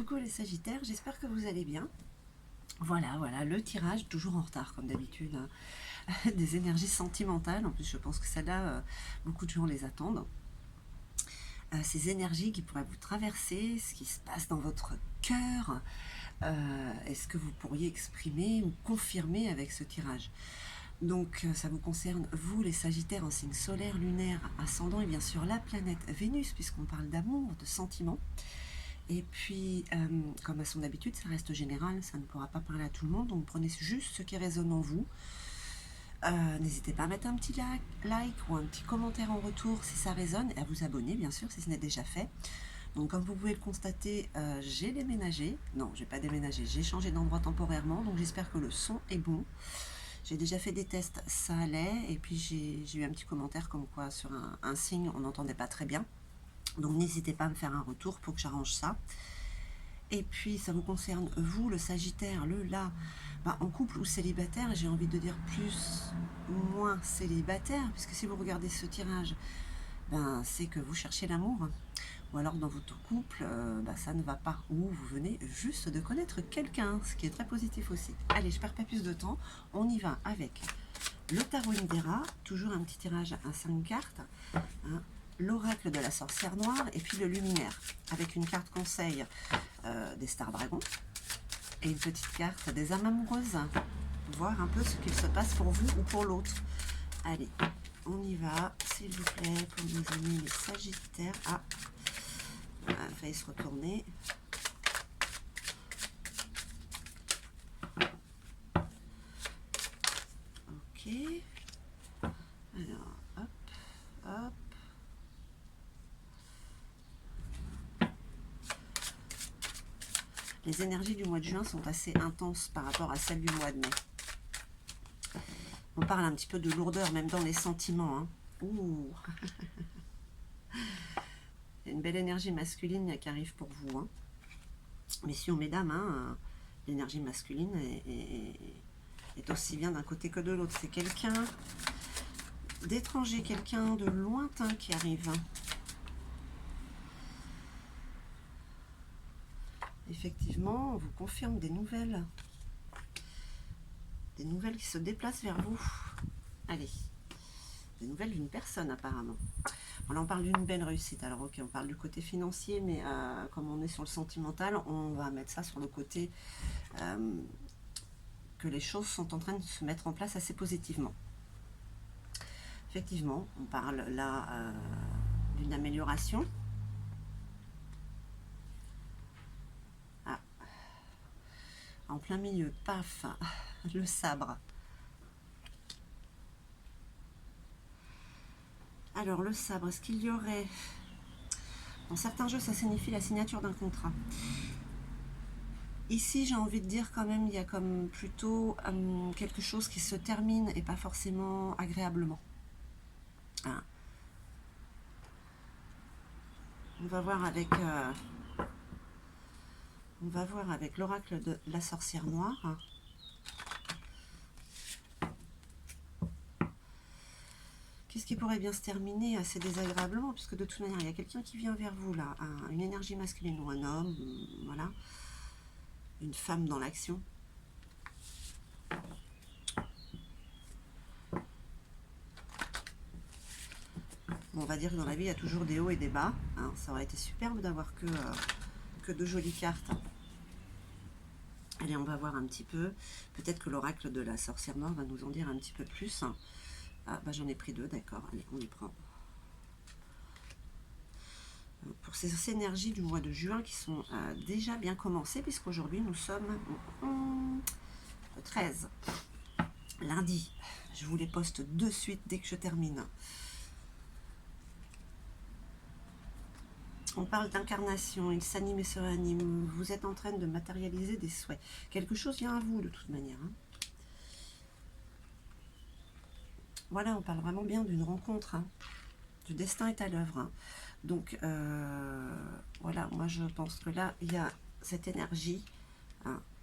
Coucou les Sagittaires, j'espère que vous allez bien. Voilà, le tirage, toujours en retard comme d'habitude, hein. Des énergies sentimentales, en plus je pense que celle-là, beaucoup de gens les attendent. Ces énergies qui pourraient vous traverser, ce qui se passe dans votre cœur, est-ce que vous pourriez exprimer ou confirmer avec ce tirage? Donc ça vous concerne, vous les Sagittaires en signe solaire, lunaire, ascendant et bien sûr la planète Vénus, puisqu'on parle d'amour, de sentiments. Et puis, comme à son habitude, ça reste général, ça ne pourra pas parler à tout le monde, donc prenez juste ce qui résonne en vous. N'hésitez pas à mettre un petit like ou un petit commentaire en retour si ça résonne, et à vous abonner bien sûr si ce n'est déjà fait. Donc comme vous pouvez le constater, j'ai déménagé, non j'ai pas déménagé, j'ai changé d'endroit temporairement, donc j'espère que le son est bon. J'ai déjà fait des tests, ça allait, et puis j'ai eu un petit commentaire comme quoi sur un signe on n'entendait pas très bien. Donc n'hésitez pas à me faire un retour pour que j'arrange ça. Et puis ça vous concerne, vous, le Sagittaire, le là, en couple ou célibataire, j'ai envie de dire plus ou moins célibataire, puisque si vous regardez ce tirage, c'est que vous cherchez l'amour, ou alors dans votre couple, ça ne va pas, ou vous venez juste de connaître quelqu'un, ce qui est très positif aussi. Allez, je perds pas plus de temps, on y va avec le tarot Indera, toujours un petit tirage à 5 cartes, hein, l'oracle de la sorcière noire et puis le luminaire, avec une carte conseil des stars dragons et une petite carte des âmes amoureuses, voir un peu ce qu'il se passe pour vous ou pour l'autre. Allez, on y va, s'il vous plaît, pour nos amis les Sagittaires. Ah, il a failli se retourner. Ok. Alors, hop, hop. Les énergies du mois de juin sont assez intenses par rapport à celles du mois de mai. On parle un petit peu de lourdeur, même dans les sentiments, hein. Ouh. Il y a une belle énergie masculine qui arrive pour vous, hein. Messieurs, mesdames, hein, l'énergie masculine est aussi bien d'un côté que de l'autre. C'est quelqu'un d'étranger, quelqu'un de lointain qui arrive. Effectivement, on vous confirme des nouvelles qui se déplacent vers vous. Allez, des nouvelles d'une personne apparemment. Là on parle d'une belle réussite. Alors ok, on parle du côté financier, mais comme on est sur le sentimental, on va mettre ça sur le côté que les choses sont en train de se mettre en place assez positivement. Effectivement, on parle là d'une amélioration. Ah, en plein milieu, paf, le sabre. Alors le sabre, est-ce qu'il y aurait... Dans certains jeux, ça signifie la signature d'un contrat. Ici, j'ai envie de dire quand même, il y a comme plutôt quelque chose qui se termine et pas forcément agréablement. Ah. On va voir avec l'oracle de la sorcière noire. Qu'est-ce qui pourrait bien se terminer assez désagréablement, puisque de toute manière, il y a quelqu'un qui vient vers vous là, une énergie masculine ou un homme, voilà, une femme dans l'action. Bon, on va dire que dans la vie, il y a toujours des hauts et des bas, hein. Ça aurait été superbe d'avoir que de jolies cartes. Allez, on va voir un petit peu. Peut-être que l'oracle de la sorcière noire va nous en dire un petit peu plus. Ah, j'en ai pris deux, d'accord. Allez, on les prend. Pour ces énergies du mois de juin qui sont déjà bien commencées, puisqu'aujourd'hui nous sommes le 13, lundi. Je vous les poste de suite dès que je termine. On parle d'incarnation, il s'anime et se réanime. Vous êtes en train de matérialiser des souhaits. Quelque chose vient à vous de toute manière, hein. Voilà, on parle vraiment bien d'une rencontre, hein. Le destin est à l'œuvre, hein. Donc voilà, moi je pense que là il y a cette énergie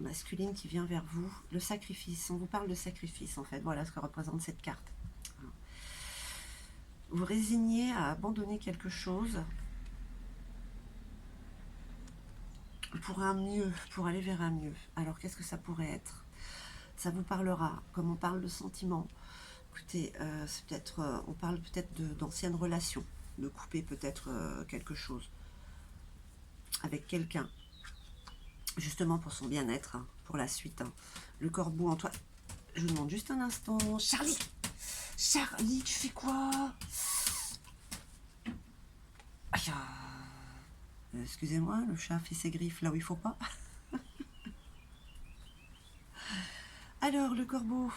masculine qui vient vers vous, le sacrifice. On vous parle de sacrifice en fait. Voilà ce que représente cette carte. Vous résignez à abandonner quelque chose pour un mieux, pour aller vers un mieux. Alors qu'est-ce que ça pourrait être? Ça vous parlera, comme on parle de sentiments. Écoutez, c'est peut-être, on parle peut-être d'anciennes relations, de couper peut-être quelque chose avec quelqu'un, justement pour son bien-être, hein, pour la suite. Hein. Le corbeau en toi. Je vous demande juste un instant. Charlie, Charlie, tu fais quoi? Aïe, excusez-moi, le chat fait ses griffes là où il faut pas. Alors, le corbeau,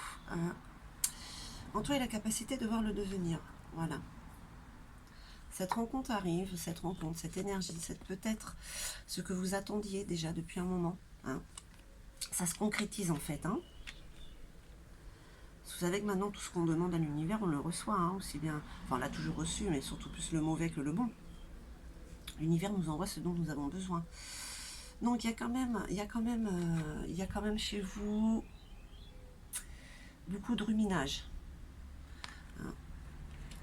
en toi, il a la capacité de voir le devenir. Voilà. Cette rencontre arrive, cette rencontre, cette énergie, c'est peut-être ce que vous attendiez déjà depuis un moment. Hein. Ça se concrétise en fait. Hein. Vous savez que maintenant, tout ce qu'on demande à l'univers, on le reçoit. Hein, aussi bien, enfin, on l'a toujours reçu, mais surtout plus le mauvais que le bon. L'univers nous envoie ce dont nous avons besoin. Donc, il y a quand même chez vous beaucoup de ruminage. Hein.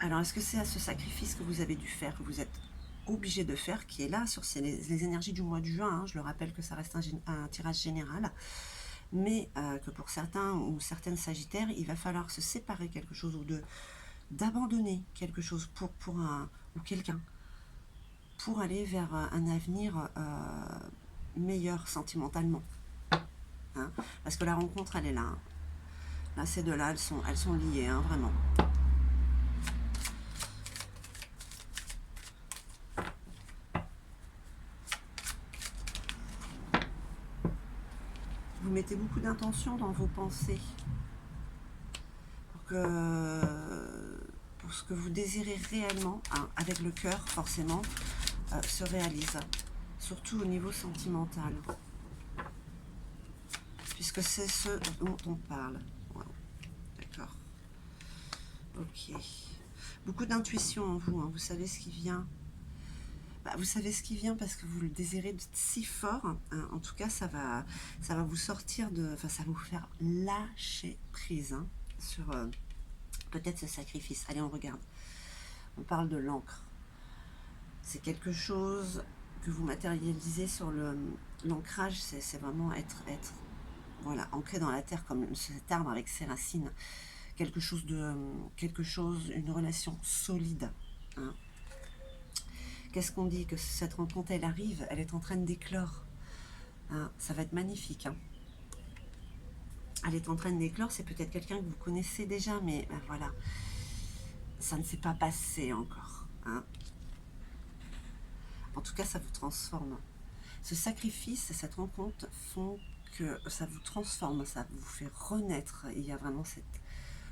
Alors, est-ce que c'est à ce sacrifice que vous avez dû faire, que vous êtes obligé de faire, qui est là sur les énergies du mois de juin, hein, je le rappelle que ça reste un tirage général, mais que pour certains ou certaines sagittaires, il va falloir se séparer quelque chose ou d'abandonner quelque chose pour un ou quelqu'un pour aller vers un avenir meilleur sentimentalement. Hein, parce que la rencontre, elle est là. Hein. Là, ces deux-là, elles sont liées, hein, vraiment. Vous mettez beaucoup d'intention dans vos pensées pour ce que vous désirez réellement, hein, avec le cœur forcément, se réalise, surtout au niveau sentimental, puisque c'est ce dont on parle. Wow. D'accord. Ok. Beaucoup d'intuition en vous, hein. Vous savez ce qui vient. Bah, vous savez ce qui vient parce que vous le désirez si fort. Hein. En tout cas, ça va vous sortir de... Enfin, ça va vous faire lâcher prise, hein, sur peut-être ce sacrifice. Allez, on regarde. On parle de l'encre. C'est quelque chose que vous matérialisez sur l'ancrage. C'est vraiment être voilà, ancré dans la terre comme cet arbre avec ses racines. Quelque chose, une relation solide. Hein. Qu'est-ce qu'on dit? Que cette rencontre, elle arrive, elle est en train d'éclore. Hein, ça va être magnifique. Hein. Elle est en train d'éclore, c'est peut-être quelqu'un que vous connaissez déjà, mais ben voilà, ça ne s'est pas passé encore. Hein. En tout cas, ça vous transforme. Ce sacrifice et cette rencontre font que ça vous transforme, ça vous fait renaître. Il y a vraiment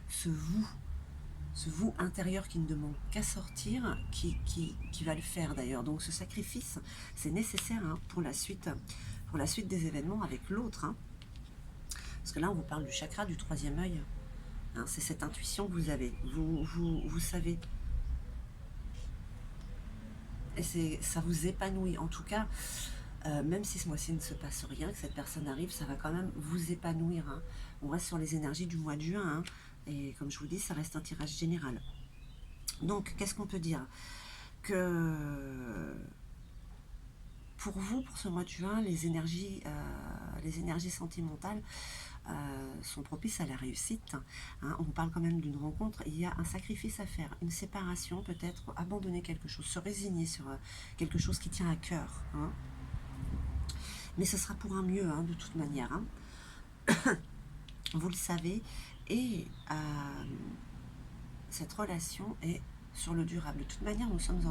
ce vous intérieur qui ne demande qu'à sortir, qui va le faire d'ailleurs. Donc ce sacrifice, c'est nécessaire, hein, pour la suite des événements avec l'autre. Hein. Parce que là, on vous parle du chakra du troisième œil. Hein, c'est cette intuition que vous avez. Vous savez. Et ça vous épanouit. En tout cas, même si ce mois-ci ne se passe rien, que cette personne arrive, ça va quand même vous épanouir. Hein. On reste sur les énergies du mois de juin. Hein, et comme je vous dis, ça reste un tirage général. Donc, qu'est-ce qu'on peut dire? Que pour vous, pour ce mois de juin, les énergies sentimentales sont propices à la réussite. Hein. On parle quand même d'une rencontre. Il y a un sacrifice à faire, une séparation peut-être, abandonner quelque chose, se résigner sur quelque chose qui tient à cœur. Hein. Mais ce sera pour un mieux, hein, de toute manière. Hein. Vous le savez. Et cette relation est sur le durable. De toute manière, nous sommes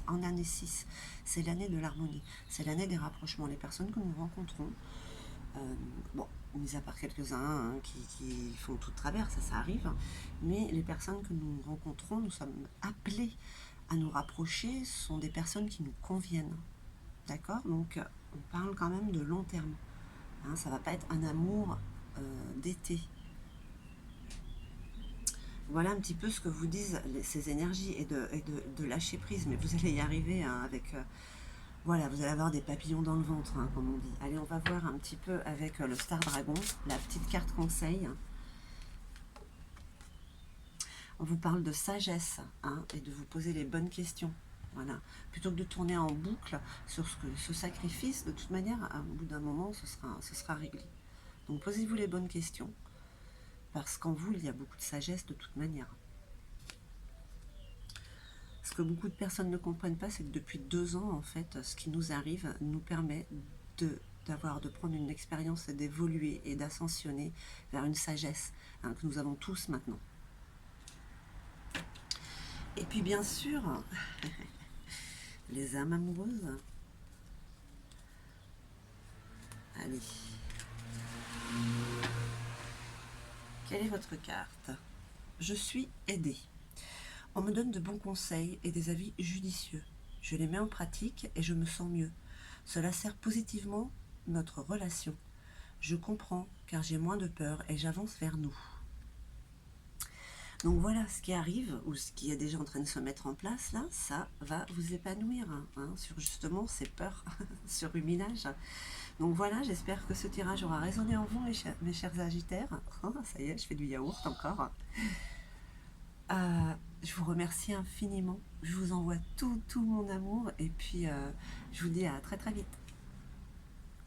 en année 6. C'est l'année de l'harmonie. C'est l'année des rapprochements. Les personnes que nous rencontrons, bon, mis à part quelques-uns, hein, qui font tout de travers, ça arrive, mais les personnes que nous rencontrons, nous sommes appelés à nous rapprocher, sont des personnes qui nous conviennent. D'accord? Donc, on parle quand même de long terme. Hein, ça ne va pas être un amour d'été. Voilà un petit peu ce que vous disent ces énergies et de lâcher prise, mais vous allez y arriver, hein, avec... voilà, vous allez avoir des papillons dans le ventre, hein, comme on dit. Allez, on va voir un petit peu avec le Star Dragon, la petite carte conseil. On vous parle de sagesse, hein, et de vous poser les bonnes questions. Voilà. Plutôt que de tourner en boucle sur ce sacrifice, de toute manière, au bout d'un moment, ce sera réglé. Donc posez-vous les bonnes questions, parce qu'en vous, il y a beaucoup de sagesse de toute manière. Ce que beaucoup de personnes ne comprennent pas, c'est que depuis 2 ans, en fait, ce qui nous arrive nous permet de prendre une expérience et d'évoluer et d'ascensionner vers une sagesse, hein, que nous avons tous maintenant. Et puis bien sûr, les âmes amoureuses. Allez. Quelle est votre carte? Je suis aidée. On me donne de bons conseils et des avis judicieux. Je les mets en pratique et je me sens mieux. Cela sert positivement notre relation. Je comprends car j'ai moins de peur et j'avance vers nous. Donc voilà, ce qui arrive, ou ce qui est déjà en train de se mettre en place là, ça va vous épanouir, hein, sur justement ces peurs surhumages. Donc voilà, j'espère que ce tirage aura résonné en vous, mes chers Sagittaires. Oh, ça y est, je fais du yaourt encore. Je vous remercie infiniment. Je vous envoie tout mon amour et puis je vous dis à très très vite.